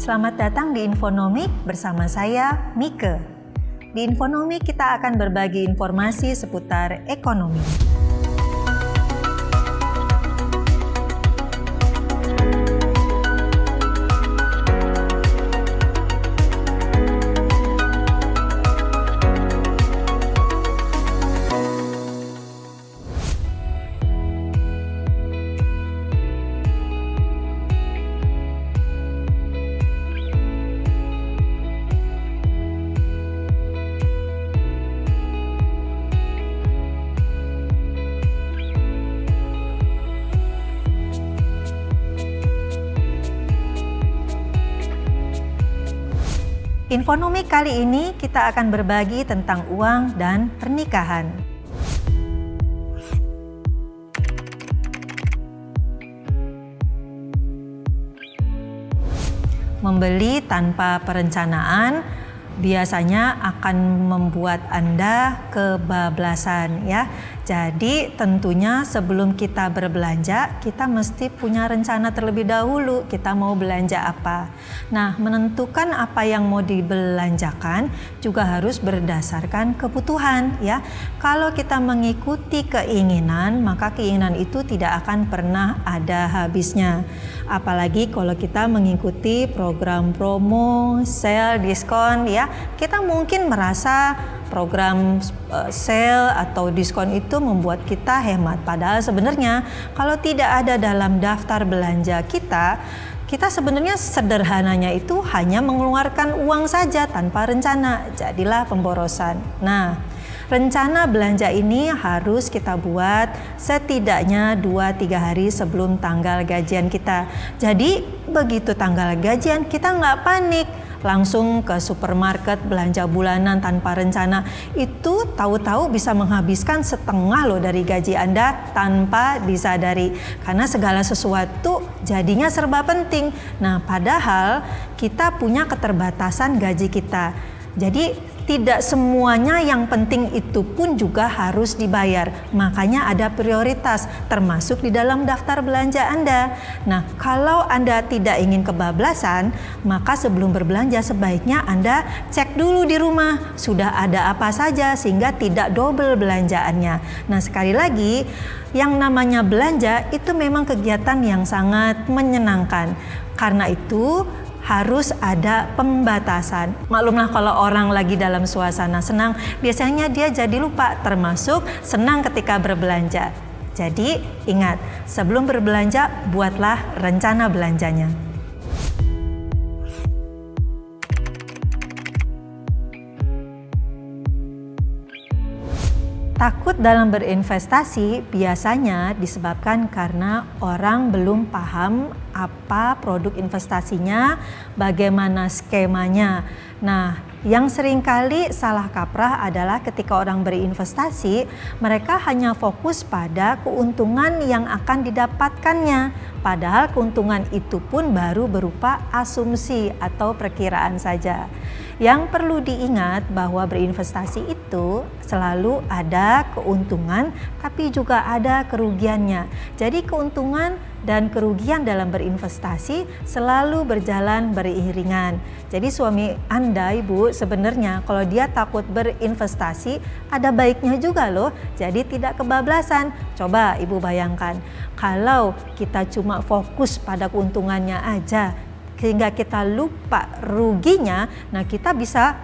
Selamat datang di Infonomik bersama saya, Mike. Di Infonomik kita akan berbagi informasi seputar ekonomi. Infonomik kali ini kita akan berbagi tentang uang dan pernikahan. Membeli tanpa perencanaan biasanya akan membuat Anda kebablasan ya. Jadi tentunya sebelum kita berbelanja, kita mesti punya rencana terlebih dahulu kita mau belanja apa. Nah, menentukan apa yang mau dibelanjakan juga harus berdasarkan kebutuhan ya. Kalau kita mengikuti keinginan, maka keinginan itu tidak akan pernah ada habisnya. Apalagi kalau kita mengikuti program promo, sale, diskon ya, kita mungkin merasa program sale atau diskon itu membuat kita hemat. Padahal sebenarnya kalau tidak ada dalam daftar belanja kita sebenarnya sederhananya itu hanya mengeluarkan uang saja tanpa rencana. Jadilah pemborosan. Nah, rencana belanja ini harus kita buat setidaknya 2-3 hari sebelum tanggal gajian kita. Jadi begitu tanggal gajian kita nggak panik. Langsung ke supermarket belanja bulanan tanpa rencana, itu tahu-tahu bisa menghabiskan setengah loh dari gaji Anda tanpa disadari. Karena segala sesuatu jadinya serba penting. Nah, padahal kita punya keterbatasan gaji kita. Jadi tidak semuanya yang penting itu pun juga harus dibayar. Makanya ada prioritas termasuk di dalam daftar belanja Anda. Nah, kalau Anda tidak ingin kebablasan, maka sebelum berbelanja sebaiknya Anda cek dulu di rumah sudah ada apa saja sehingga tidak double belanjaannya. Nah, sekali lagi yang namanya belanja itu memang kegiatan yang sangat menyenangkan. Karena itu harus ada pembatasan. Maklumlah kalau orang lagi dalam suasana senang, biasanya dia jadi lupa, termasuk senang ketika berbelanja. Jadi ingat, sebelum berbelanja buatlah rencana belanjanya. Takut dalam berinvestasi biasanya disebabkan karena orang belum paham apa produk investasinya, bagaimana skemanya. Nah, yang seringkali salah kaprah adalah ketika orang berinvestasi, mereka hanya fokus pada keuntungan yang akan didapatkannya. Padahal keuntungan itu pun baru berupa asumsi atau perkiraan saja. Yang perlu diingat bahwa berinvestasi itu selalu ada keuntungan tapi juga ada kerugiannya. Jadi keuntungan dan kerugian dalam berinvestasi selalu berjalan beriringan. Jadi suami Anda, Ibu, sebenarnya kalau dia takut berinvestasi ada baiknya juga loh. Jadi tidak kebablasan. Coba Ibu bayangkan, kalau kita cuma fokus pada keuntungannya aja sehingga kita lupa ruginya, nah kita bisa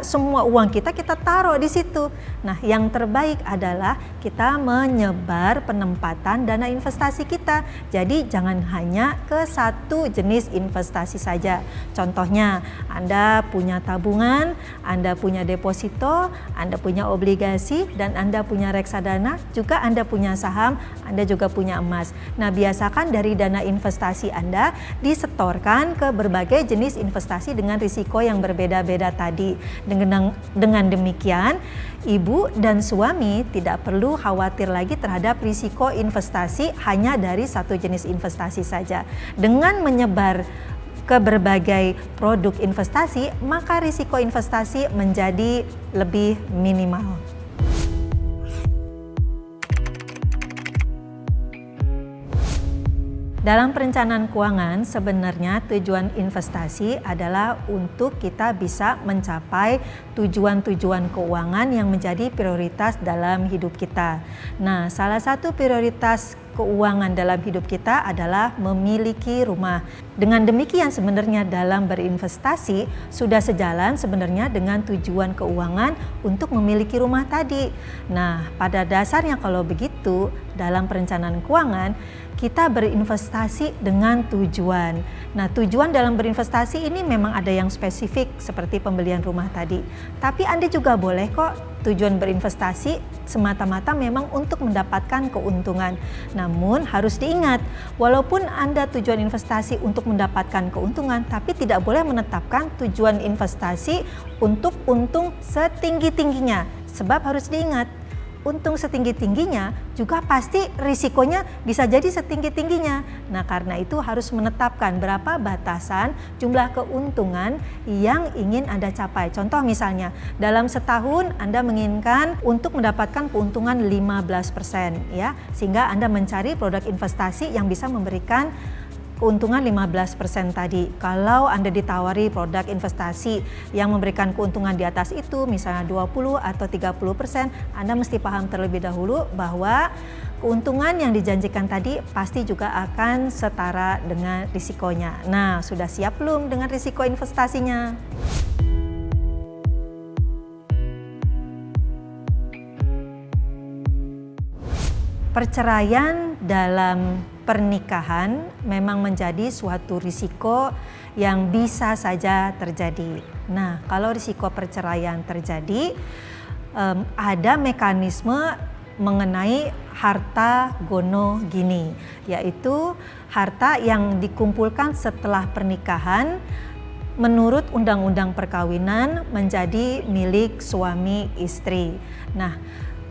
semua uang kita taruh di situ. Nah, yang terbaik adalah kita menyebar penempatan dana investasi kita. Jadi jangan hanya ke satu jenis investasi saja. Contohnya, Anda punya tabungan, Anda punya deposito, Anda punya obligasi, dan Anda punya reksadana, juga Anda punya saham, Anda juga punya emas. Nah, biasakan dari dana investasi Anda disetorkan ke berbagai jenis investasi dengan risiko yang berbeda-beda tadi. Dengan demikian, Ibu dan suami tidak perlu khawatir lagi terhadap risiko investasi hanya dari satu jenis investasi saja. Dengan menyebar ke berbagai produk investasi, maka risiko investasi menjadi lebih minimal. Dalam perencanaan keuangan sebenarnya tujuan investasi adalah untuk kita bisa mencapai tujuan-tujuan keuangan yang menjadi prioritas dalam hidup kita. Nah, salah satu prioritas keuangan dalam hidup kita adalah memiliki rumah. Dengan demikian sebenarnya dalam berinvestasi sudah sejalan sebenarnya dengan tujuan keuangan untuk memiliki rumah tadi. Nah, pada dasarnya kalau begitu dalam perencanaan keuangan kita berinvestasi dengan tujuan. Nah, tujuan dalam berinvestasi ini memang ada yang spesifik seperti pembelian rumah tadi. Tapi Anda juga boleh kok tujuan berinvestasi semata-mata memang untuk mendapatkan keuntungan. Namun harus diingat, walaupun Anda tujuan investasi untuk mendapatkan keuntungan, tapi tidak boleh menetapkan tujuan investasi untuk untung setinggi-tingginya. Sebab harus diingat, untung setinggi-tingginya juga pasti risikonya bisa jadi setinggi-tingginya. Nah, karena itu harus menetapkan berapa batasan jumlah keuntungan yang ingin Anda capai. Contoh misalnya, dalam setahun Anda menginginkan untuk mendapatkan keuntungan 15%, ya, sehingga Anda mencari produk investasi yang bisa memberikan keuntungan 15% tadi. Kalau Anda ditawari produk investasi yang memberikan keuntungan di atas itu, misalnya 20 atau 30%, Anda mesti paham terlebih dahulu bahwa keuntungan yang dijanjikan tadi pasti juga akan setara dengan risikonya. Nah, sudah siap belum dengan risiko investasinya? Perceraian dalam pernikahan memang menjadi suatu risiko yang bisa saja terjadi. Nah, kalau risiko perceraian terjadi, ada mekanisme mengenai harta gono gini, yaitu harta yang dikumpulkan setelah pernikahan menurut undang-undang perkawinan menjadi milik suami istri. Nah,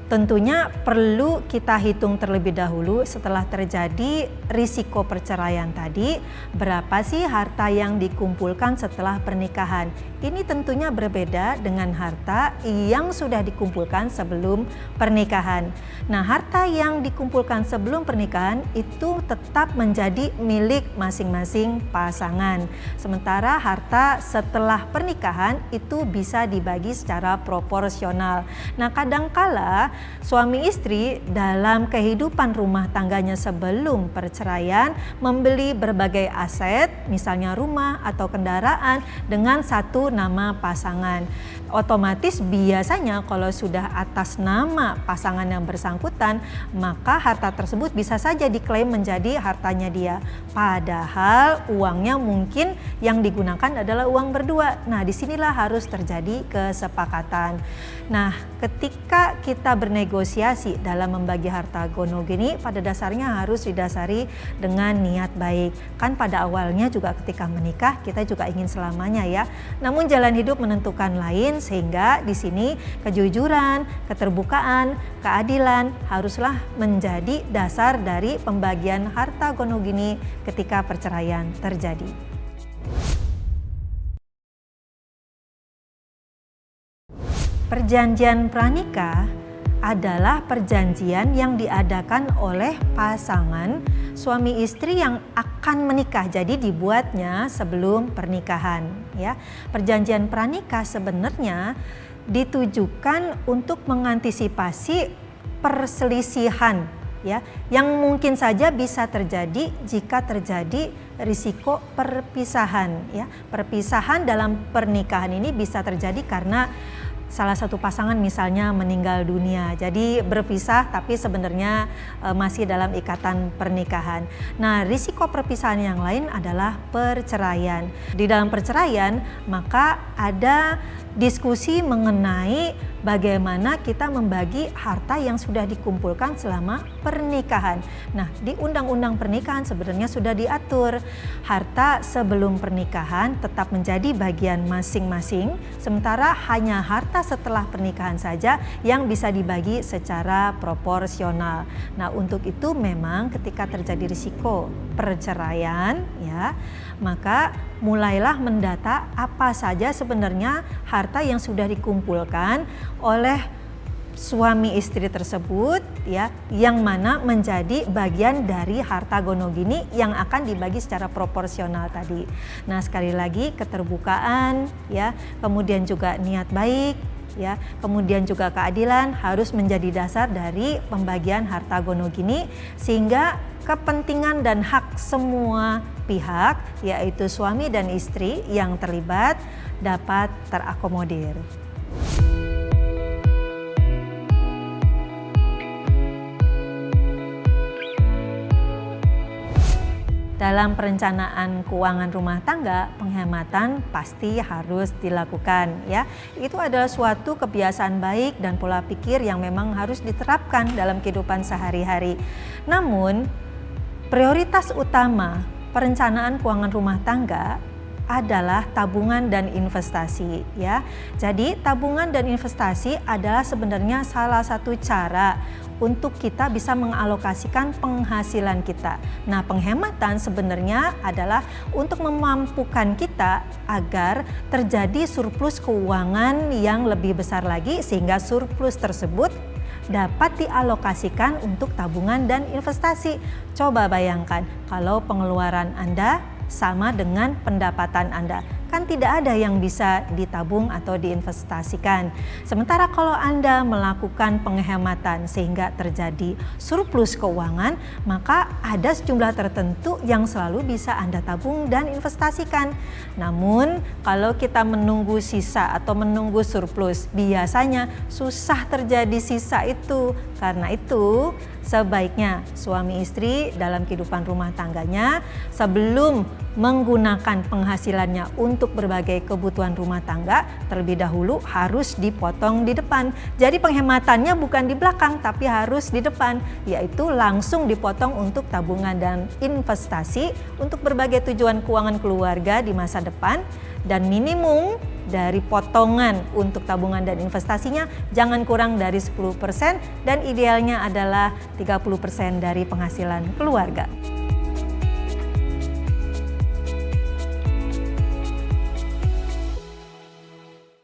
tentunya perlu kita hitung terlebih dahulu setelah terjadi risiko perceraian tadi, berapa sih harta yang dikumpulkan setelah pernikahan. Ini tentunya berbeda dengan harta yang sudah dikumpulkan sebelum pernikahan. Nah, harta yang dikumpulkan sebelum pernikahan itu tetap menjadi milik masing-masing pasangan. Sementara harta setelah pernikahan itu bisa dibagi secara proporsional. Nah, kadangkala suami istri dalam kehidupan rumah tangganya sebelum perceraian membeli berbagai aset, misalnya rumah atau kendaraan dengan satu nama pasangan. Otomatis biasanya kalau sudah atas nama pasangan yang bersangkutan, maka harta tersebut bisa saja diklaim menjadi hartanya dia. Padahal uangnya mungkin yang digunakan adalah uang berdua. Nah, disinilah harus terjadi kesepakatan. Nah, ketika kita bernegosiasi dalam membagi harta gono gini, pada dasarnya harus didasari dengan niat baik. Kan pada awalnya juga ketika menikah kita juga ingin selamanya ya. Namun jalan hidup menentukan lain, sehingga di sini kejujuran, keterbukaan, keadilan haruslah menjadi dasar dari pembagian harta gono gini ketika perceraian terjadi. Perjanjian pranikah adalah perjanjian yang diadakan oleh pasangan suami istri yang akan menikah. Jadi dibuatnya sebelum pernikahan, ya. Perjanjian pranikah sebenarnya ditujukan untuk mengantisipasi perselisihan, ya, yang mungkin saja bisa terjadi jika terjadi risiko perpisahan, ya. Perpisahan dalam pernikahan ini bisa terjadi karena salah satu pasangan misalnya meninggal dunia, jadi berpisah tapi sebenarnya masih dalam ikatan pernikahan. Nah, risiko perpisahan yang lain adalah perceraian. Di dalam perceraian maka ada diskusi mengenai bagaimana kita membagi harta yang sudah dikumpulkan selama pernikahan. Nah, di undang-undang pernikahan sebenarnya sudah diatur harta sebelum pernikahan tetap menjadi bagian masing-masing, sementara hanya harta setelah pernikahan saja yang bisa dibagi secara proporsional. Nah, untuk itu memang ketika terjadi risiko perceraian, ya, maka mulailah mendata apa saja sebenarnya harta yang sudah dikumpulkan oleh suami istri tersebut ya, yang mana menjadi bagian dari harta gonogini yang akan dibagi secara proporsional tadi. Nah, sekali lagi keterbukaan ya, kemudian juga niat baik ya, kemudian juga keadilan harus menjadi dasar dari pembagian harta gonogini sehingga kepentingan dan hak semua pihak yaitu suami dan istri yang terlibat dapat terakomodir. Dalam perencanaan keuangan rumah tangga, penghematan pasti harus dilakukan ya. Itu adalah suatu kebiasaan baik dan pola pikir yang memang harus diterapkan dalam kehidupan sehari-hari. Namun, prioritas utama perencanaan keuangan rumah tangga adalah tabungan dan investasi ya. Jadi tabungan dan investasi adalah sebenarnya salah satu cara untuk kita bisa mengalokasikan penghasilan kita. Nah, penghematan sebenarnya adalah untuk memampukan kita agar terjadi surplus keuangan yang lebih besar lagi sehingga surplus tersebut dapat dialokasikan untuk tabungan dan investasi. Coba bayangkan kalau pengeluaran Anda sama dengan pendapatan Anda. Kan tidak ada yang bisa ditabung atau diinvestasikan. Sementara kalau Anda melakukan penghematan sehingga terjadi surplus keuangan, maka ada sejumlah tertentu yang selalu bisa Anda tabung dan investasikan. Namun kalau kita menunggu sisa atau menunggu surplus, biasanya susah terjadi sisa itu. Karena itu sebaiknya suami istri dalam kehidupan rumah tangganya sebelum menggunakan penghasilannya untuk berbagai kebutuhan rumah tangga terlebih dahulu harus dipotong di depan. Jadi penghematannya bukan di belakang tapi harus di depan, yaitu langsung dipotong untuk tabungan dan investasi untuk berbagai tujuan keuangan keluarga di masa depan, dan minimum dari potongan untuk tabungan dan investasinya jangan kurang dari 10% dan idealnya adalah 30% dari penghasilan keluarga.